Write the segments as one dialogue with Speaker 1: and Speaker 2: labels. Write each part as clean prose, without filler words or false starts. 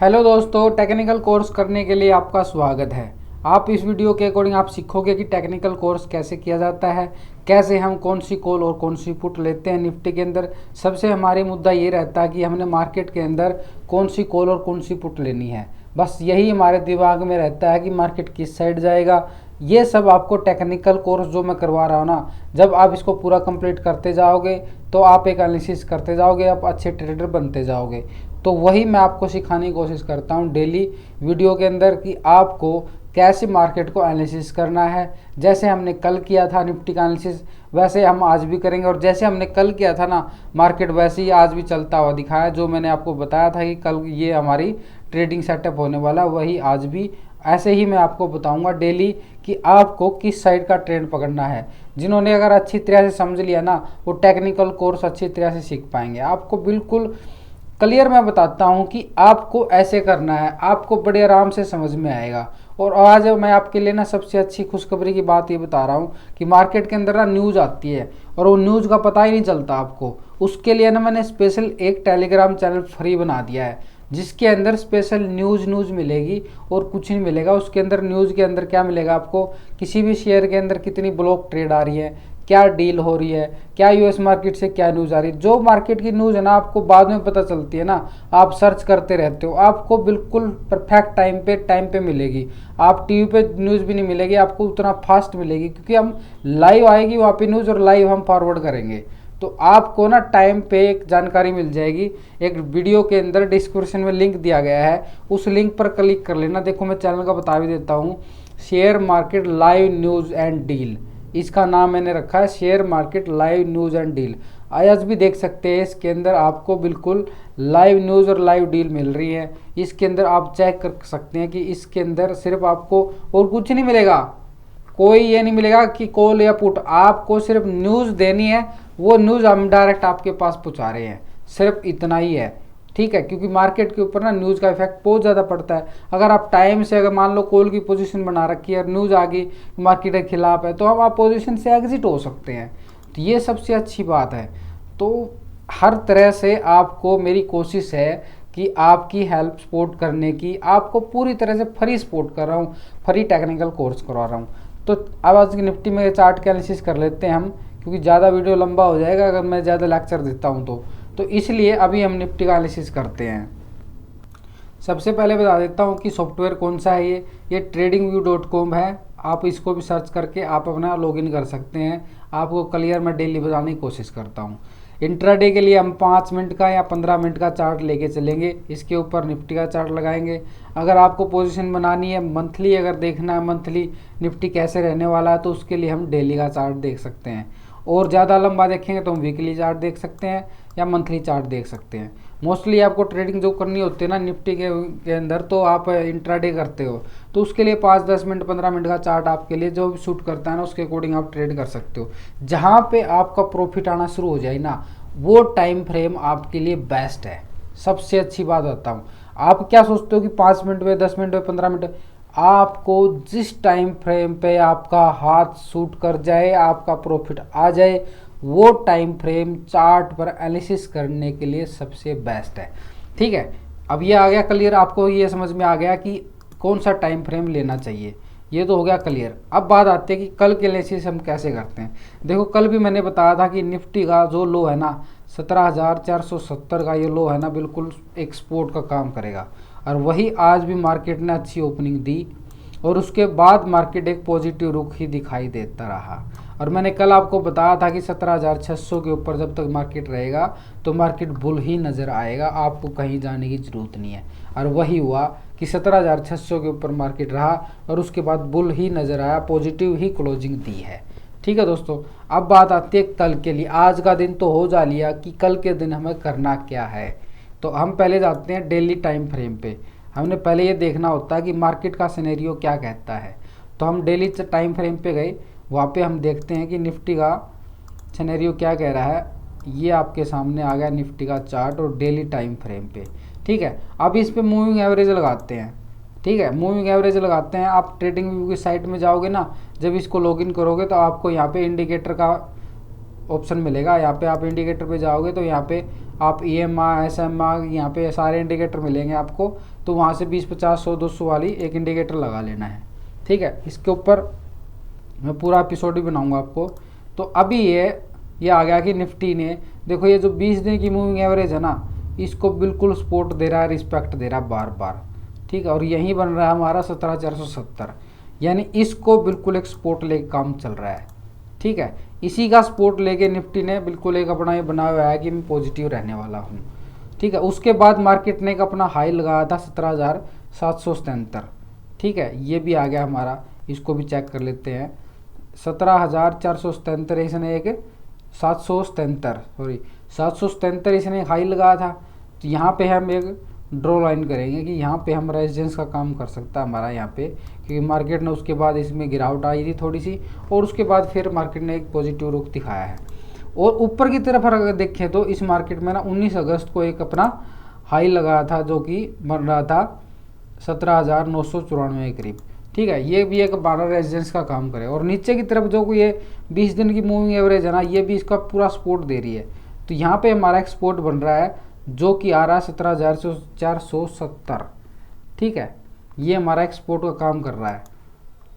Speaker 1: Hello दोस्तों, technical course करने के लिए आपका स्वागत है। आप इस वीडियो के अकॉर्डिंग आप सीखोगे कि टेक्निकल कोर्स कैसे किया जाता है, कैसे हम कौन सी कॉल और कौन सी पुट लेते हैं निफ्टी के अंदर। सबसे हमारी मुद्दा ये रहता है कि हमने मार्केट के अंदर कौन सी कॉल और कौन सी पुट लेनी है। बस यही हमारे दिमाग में रहता है कि मार्केट किस साइड जाएगा। ये सब आपको टेक्निकल कोर्स जो मैं करवा रहा हूँ ना, जब आप इसको पूरा कंप्लीट करते जाओगे तो आप एक एनालिसिस करते जाओगे, आप अच्छे ट्रेडर बनते जाओगे। तो वही मैं आपको सिखाने की कोशिश करता हूँ डेली वीडियो के अंदर कि आपको कैसे मार्केट को एनालिसिस करना है। जैसे हमने कल किया था निफ्टी का एनालिसिस, वैसे हम आज भी करेंगे। और जैसे हमने कल किया था ना मार्केट, वैसे ही आज भी चलता हुआ दिखाया। जो मैंने आपको बताया था कि कल ये हमारी ट्रेडिंग सेटअप होने वाला, वही आज भी ऐसे ही मैं आपको बताऊंगा डेली कि आपको किस साइड का ट्रेंड पकड़ना है। जिन्होंने अगर अच्छी तरह से समझ लिया ना, वो टेक्निकल कोर्स अच्छी तरह से सीख पाएंगे। आपको बिल्कुल क्लियर मैं बताता हूँ कि आपको ऐसे करना है, आपको बड़े आराम से समझ में आएगा। और आज मैं आपके लिए ना सबसे अच्छी खुशखबरी की बात ये बता रहा हूँ कि मार्केट के अंदर ना न्यूज़ आती है और वो न्यूज़ का पता ही नहीं चलता आपको। उसके लिए ना मैंने स्पेशल एक टेलीग्राम चैनल फ्री बना दिया है, जिसके अंदर स्पेशल न्यूज़ मिलेगी और कुछ नहीं मिलेगा। उसके अंदर न्यूज़ के अंदर क्या मिलेगा आपको, किसी भी शेयर के अंदर कितनी ब्लॉक ट्रेड आ रही है, क्या डील हो रही है, क्या यूएस मार्केट से क्या न्यूज़ आ रही है। जो मार्केट की न्यूज़ है ना आपको बाद में पता चलती है ना, आप सर्च करते रहते हो, आपको बिल्कुल परफेक्ट टाइम पे मिलेगी। आप टीवी पे न्यूज़ भी नहीं मिलेगी आपको उतना फास्ट मिलेगी, क्योंकि हम लाइव आएगी वहाँ पे न्यूज़ और लाइव हम फॉरवर्ड करेंगे। तो आपको ना टाइम पे एक जानकारी मिल जाएगी। एक वीडियो के अंदर डिस्क्रिप्शन में लिंक दिया गया है, उस लिंक पर क्लिक कर लेना। देखो मैं चैनल का बता भी देता हूँ, share market live news and deal, इसका नाम मैंने रखा है share market live news and deal. आज भी देख सकते हैं इसके अंदर आपको बिल्कुल लाइव न्यूज़ और लाइव डील मिल रही है। इसके अंदर आप चेक कर सकते हैं कि इसके अंदर सिर्फ आपको और कुछ नहीं मिलेगा, कोई ये नहीं मिलेगा कि कॉल या पुट, आपको सिर्फ न्यूज़ देनी है। वो न्यूज़ हम डायरेक्ट आपके पास पहुंचा रहे हैं, सिर्फ इतना ही है। ठीक है, क्योंकि मार्केट के ऊपर ना न्यूज़ का इफेक्ट बहुत ज़्यादा पड़ता है। अगर आप टाइम से, अगर मान लो कॉल की पोजीशन बना रखी है और न्यूज़ आ गई मार्केट के खिलाफ है, तो हम आप पोजीशन से एग्जिट हो सकते हैं। तो ये सबसे अच्छी बात है। तो हर तरह से आपको मेरी कोशिश है कि आपकी हेल्प सपोर्ट करने की, आपको पूरी तरह से फ्री सपोर्ट कर रहा हूँ, फ्री टेक्निकल कोर्स करवा रहा हूँ। तो अब आज की निफ्टी में चार्ट का एनालिसिस कर लेते हैं हम, क्योंकि ज़्यादा वीडियो लंबा हो जाएगा अगर मैं ज़्यादा लेक्चर देता हूँ तो इसलिए अभी हम निफ्टी का एनालिसिस करते हैं। सबसे पहले बता देता हूँ कि सॉफ्टवेयर कौन सा है। ये tradingview.com है। आप इसको भी सर्च करके आप अपना लॉगिन कर सकते हैं। आपको क्लियर मैं डेली बताने की कोशिश करता हूँ। इंट्राडे के लिए हम 5 मिनट का या 15 मिनट का चार्ट लेके चलेंगे, इसके ऊपर निफ्टी का चार्ट लगाएंगे। अगर आपको पोजीशन बनानी है मंथली, अगर देखना है मंथली निफ्टी कैसे रहने वाला है, तो उसके लिए हम डेली का चार्ट देख सकते हैं। और ज़्यादा लंबा देखेंगे तो हम वीकली चार्ट देख सकते हैं या मंथली चार्ट देख सकते हैं। मोस्टली आपको ट्रेडिंग जो करनी होती है ना निफ्टी के अंदर, तो आप इंट्राडे करते हो, तो उसके लिए 5-10 मिनट 15 मिनट का चार्ट आपके लिए जो भी सूट करता है ना, उसके अकॉर्डिंग आप ट्रेड कर सकते हो। जहाँ पे आपका प्रॉफिट आना शुरू हो जाए ना, वो टाइम फ्रेम आपके लिए बेस्ट है। सबसे अच्छी बात बताता हूँ, आप क्या सोचते हो कि 5 मिनट में, 10 मिनट में, 15 मिनट, आपको जिस टाइम फ्रेम पे आपका हाथ सूट कर जाए, आपका प्रॉफिट आ जाए, वो टाइम फ्रेम चार्ट पर एनालिसिस करने के लिए सबसे बेस्ट है। ठीक है, अब ये आ गया क्लियर, आपको ये समझ में आ गया कि कौन सा टाइम फ्रेम लेना चाहिए। ये तो हो गया क्लियर। अब बात आती है कि कल के एनालिसिस हम कैसे करते हैं। देखो कल भी मैंने बताया था कि निफ्टी का जो लो है ना 17,470 का, ये लो है ना बिल्कुल एक सपोर्ट का काम करेगा। और वही आज भी मार्केट ने अच्छी ओपनिंग दी और उसके बाद मार्केट एक पॉजिटिव रुख ही दिखाई देता रहा। और मैंने कल आपको बताया था कि 17,600 के ऊपर जब तक मार्केट रहेगा तो मार्केट बुल ही नज़र आएगा, आपको कहीं जाने की ज़रूरत नहीं है। और वही हुआ कि 17,600 के ऊपर मार्केट रहा और उसके बाद बुल ही नज़र आया, पॉजिटिव ही क्लोजिंग दी है। ठीक है दोस्तों, अब बात आती है कल के लिए। आज का दिन तो हो जा लिया कि कल के दिन हमें करना क्या है। तो हम पहले जाते हैं डेली टाइम फ्रेम पे। हमने पहले ये देखना होता है कि मार्केट का सिनेरियो क्या कहता है। तो हम डेली टाइम फ्रेम पे गए, वहाँ पे हम देखते हैं कि निफ्टी का सिनेरियो क्या कह रहा है। ये आपके सामने आ गया निफ्टी का चार्ट और डेली टाइम फ्रेम पे। ठीक है, अब इस पे मूविंग एवरेज लगाते हैं। ठीक है, मूविंग एवरेज लगाते हैं। आप ट्रेडिंग व्यू की साइट में जाओगे ना, जब इसको लॉगिन करोगे तो आपको यहाँ पे इंडिकेटर का ऑप्शन मिलेगा। यहाँ पे आप इंडिकेटर पे जाओगे तो यहाँ पे आप EMA SMA यहाँ पे सारे इंडिकेटर मिलेंगे आपको, तो वहाँ से 20 50 100 200 वाली एक इंडिकेटर लगा लेना है। ठीक है, इसके ऊपर मैं पूरा एपिसोड भी बनाऊंगा आपको। तो अभी ये आ गया कि निफ्टी ने देखो ये जो 20 दिन की मूविंग एवरेज है ना, इसको बिल्कुल सपोर्ट दे रहा है, रिस्पेक्ट दे रहा है बार बार। ठीक है, और यहीं बन रहा है हमारा 17,470, यानी इसको बिल्कुल एक सपोर्ट लेके काम चल रहा है। ठीक है, इसी का सपोर्ट लेके निफ्टी ने बिल्कुल एक अपना ये बना हुआ है कि मैं पॉजिटिव रहने वाला हूँ। ठीक है, उसके बाद मार्केट ने एक अपना हाई लगाया था 17,777। ठीक है, ये भी आ गया हमारा, इसको भी चेक कर लेते हैं। 17,477 इसने एक 777 इसने हाई लगाया था। तो यहाँ पे हम एक ड्रॉ लाइन करेंगे कि यहाँ पे हम रेजिस्टेंस का काम कर सकता है हमारा यहाँ पे, क्योंकि मार्केट ने उसके बाद इसमें गिरावट आई थी थोड़ी सी, और उसके बाद फिर मार्केट ने एक पॉजिटिव रुख दिखाया है। और ऊपर की तरफ अगर देखें तो इस मार्केट में ना 19 अगस्त को एक अपना हाई लगाया था जो कि बन रहा था 17,994 के करीब। ठीक है, ये भी एक बारह रेजिस्टेंस का काम करे, और नीचे की तरफ जो ये 20 दिन की मूविंग एवरेज है ना, ये भी इसका पूरा सपोर्ट दे रही है। तो यहाँ पे हमारा एक सपोर्ट बन रहा है जो कि आ रहा है 17,470। ठीक है, ये हमारा एक सपोर्ट का काम कर रहा है।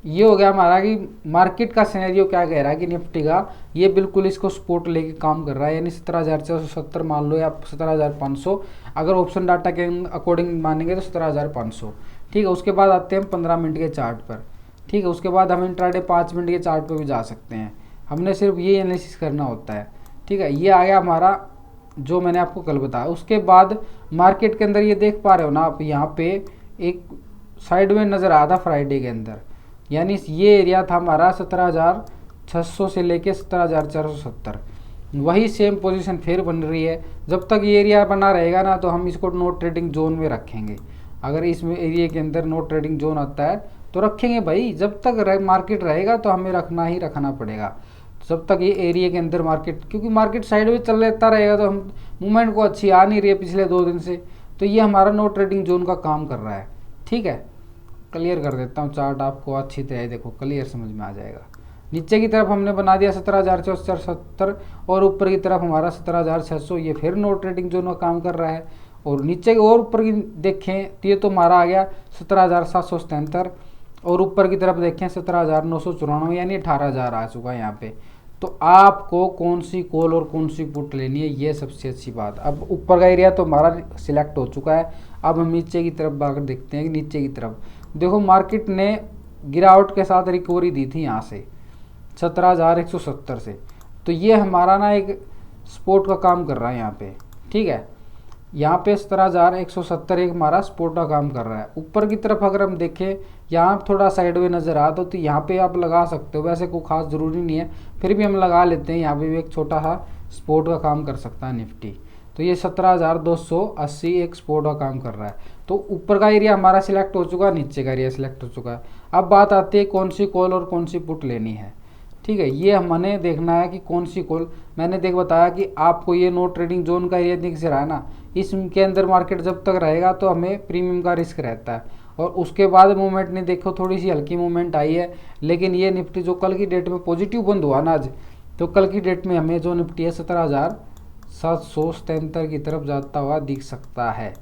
Speaker 1: ये हो गया हमारा कि मार्केट का सिनेरियो क्या कह रहा है कि निफ्टी का ये बिल्कुल इसको सपोर्ट लेके काम कर रहा है, यानी 17,470 मान लो या 17,500, अगर ऑप्शन डाटा के अकॉर्डिंग मानेंगे तो 17,500। ठीक है, उसके बाद आते हैं हम 15 मिनट के चार्ट पर। ठीक है, उसके बाद हम इंट्राडे 5 मिनट के चार्ट पर भी जा सकते हैं, हमने सिर्फ ये एनालिसिस करना होता है। ठीक है, ये आ गया हमारा जो मैंने आपको कल बताया। उसके बाद मार्केट के अंदर ये देख पा रहे हो ना आप, यहाँ पे एक साइड में नज़र आया था फ्राइडे के अंदर, यानी ये एरिया था हमारा 17,600 से लेके 17,470। वही सेम पोजीशन फिर बन रही है। जब तक ये एरिया बना रहेगा ना तो हम इसको नो ट्रेडिंग जोन में रखेंगे। अगर इस एरिया के अंदर नो ट्रेडिंग जोन आता है तो रखेंगे भाई, जब तक मार्केट रहेगा तो हमें रखना ही रखना पड़ेगा। जब तक ये एरिया के अंदर मार्केट, क्योंकि मार्केट साइडवेज चल लेता रहेगा तो हम मूवमेंट को अच्छी आ नहीं रही है पिछले 2 दिन से, तो ये हमारा नो ट्रेडिंग जोन का काम कर रहा है। ठीक है, क्लियर कर देता हूँ चार्ट आपको अच्छी तरह, देखो क्लियर समझ में आ जाएगा। नीचे की तरफ हमने बना दिया 17,470 और ऊपर की तरफ हमारा 17,600, ये फिर नो ट्रेडिंग जोन का काम कर रहा है। और नीचे और ऊपर की देखें तो ये तो हमारा आ गया 17,777, और ऊपर की तरफ देखें 17,994, यानी 18,000 आ चुका है यहाँ पे। तो आपको कौन सी कॉल और कौन सी पुट लेनी है, ये सबसे अच्छी बात। अब ऊपर का एरिया तो हमारा सिलेक्ट हो चुका है, अब हम नीचे की तरफ आकर देखते हैं कि नीचे की तरफ देखो मार्केट ने गिरावट के साथ रिकवरी दी थी यहाँ से 17,170 से। तो ये हमारा ना एक सपोर्ट का काम कर रहा है यहाँ पे। ठीक है, यहाँ पे 17,170 एक हमारा सपोर्ट का काम कर रहा है। ऊपर की तरफ अगर हम देखें यहाँ थोड़ा साइडवे नज़र आ तो यहाँ पे आप लगा सकते हो, वैसे कोई खास ज़रूरी नहीं है, फिर भी हम लगा लेते हैं। यहाँ पे भी एक छोटा सा सपोर्ट का काम कर सकता है निफ्टी। तो ये 17,280 एक सपोर्ट का काम कर रहा है। तो ऊपर का एरिया हमारा सिलेक्ट हो चुका है, नीचे का एरिया सिलेक्ट हो चुका है। अब बात आती है कौन सी कॉल और कौन सी पुट लेनी है। ठीक है, ये हमने देखना है कि कौन सी कॉल। मैंने बताया कि आपको ये नो ट्रेडिंग जोन का एरिया दिख रहा है ना, इसके अंदर मार्केट जब तक रहेगा तो हमें प्रीमियम का रिस्क रहता है। और उसके बाद मूवमेंट नहीं, देखो थोड़ी सी हल्की मूवमेंट आई है, लेकिन ये निफ्टी जो कल की डेट में पॉजिटिव बंद हुआ ना आज, तो कल की डेट में हमें जो निफ्टी है 17,777 की तरफ जाता हुआ दिख सकता है।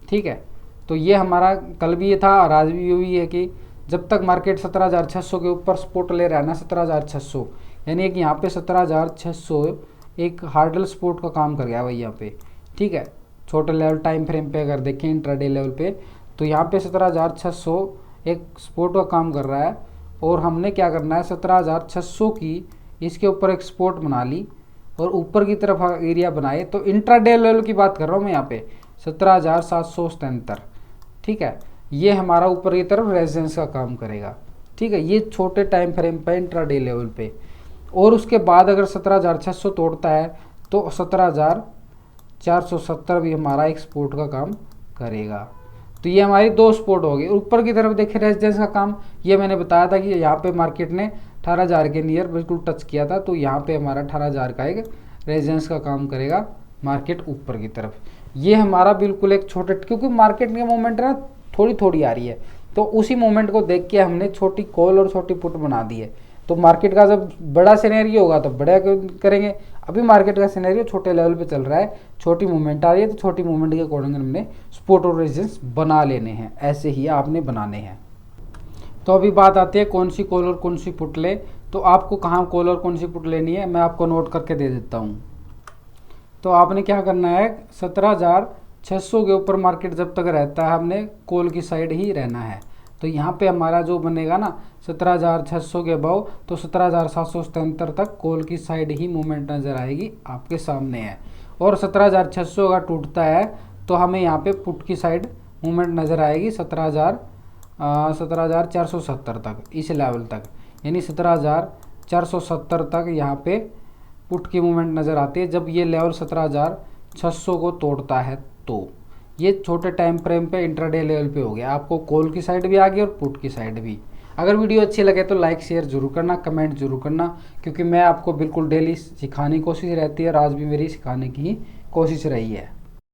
Speaker 1: ठीक है, तो ये हमारा कल भी ये था और आज भी यही है कि जब तक मार्केट 17,600 के ऊपर सपोर्ट ले रहा है ना, 17,600 यानी एक यहाँ पे 17,600 एक हार्डल सपोर्ट का काम कर गया भाई यहाँ पे। ठीक है, छोटे लेवल टाइम फ्रेम पे अगर देखें इंट्राडे लेवल पे, तो यहाँ पे 17,600 एक सपोर्ट का काम कर रहा है। और हमने क्या करना है, 17,600 की इसके ऊपर एक सपोर्ट बना ली और ऊपर की तरफ एरिया बनाए। तो इंट्राडे लेवल की बात कर रहा हूँ मैं यहाँ पे 17,777। ठीक है, ये हमारा ऊपर की तरफ रेजिस्टेंस का काम करेगा। ठीक है, ये छोटे टाइम फ्रेम पे इंट्राडे लेवल पे। और उसके बाद अगर 17,600 तोड़ता है तो 17,470 भी हमारा एक सपोर्ट का काम करेगा। तो ये हमारी 2 सपोर्ट हो गई। ऊपर की तरफ देखें रेजिस्टेंस का काम, ये मैंने बताया था कि यहाँ पे मार्केट ने 18,000 के नियर बिल्कुल टच किया था, तो यहाँ पे हमारा 18,000 का एक रेजिस्टेंस का काम करेगा मार्केट ऊपर की तरफ। ये हमारा बिल्कुल एक छोटे, क्योंकि मार्केट की मोमेंट ना थोड़ी थोड़ी आ रही है, तो उसी मोमेंट को देख के हमने छोटी कॉल और छोटी पुट बना दी है। तो मार्केट का जब बड़ा सिनेरियो होगा तो बड़ा करेंगे। अभी मार्केट का सिनेरियो छोटे लेवल पे चल रहा है, छोटी मूवमेंट आ रही है, तो छोटी मूवमेंट के अकॉर्डिंग हमने सपोर्ट और रेजिस्टेंस बना लेने हैं, ऐसे ही आपने बनाने हैं। तो अभी बात आती है कौन सी कॉल और कौन सी पुट ले। तो आपको कहाँ कॉल और कौन सी पुट लेनी है मैं आपको नोट करके दे देता हूँ। तो आपने क्या करना है, 17,600 के ऊपर मार्केट जब तक रहता है हमने कॉल की साइड ही रहना है। तो यहाँ पे हमारा जो बनेगा ना 17,600 के अबव, तो 17,777 तक कॉल की साइड ही मूवमेंट नज़र आएगी, आपके सामने है। और 17,600 अगर टूटता है तो हमें यहाँ पे पुट की साइड मूवमेंट नज़र आएगी 17,470 तक, इस लेवल तक, यानी 17,470 तक यहाँ पे पुट की मूवमेंट नज़र आती है जब ये लेवल 17,600 को तोड़ता है। तो ये छोटे टाइम फ्रेम पे इंट्राडे लेवल पे हो गया, आपको कॉल की साइड भी आ गई और पुट की साइड भी। अगर वीडियो अच्छी लगे तो लाइक शेयर जरूर करना, कमेंट जरूर करना, क्योंकि मैं आपको बिल्कुल डेली सिखाने की कोशिश रहती है और आज भी मेरी सिखाने की ही कोशिश रही है।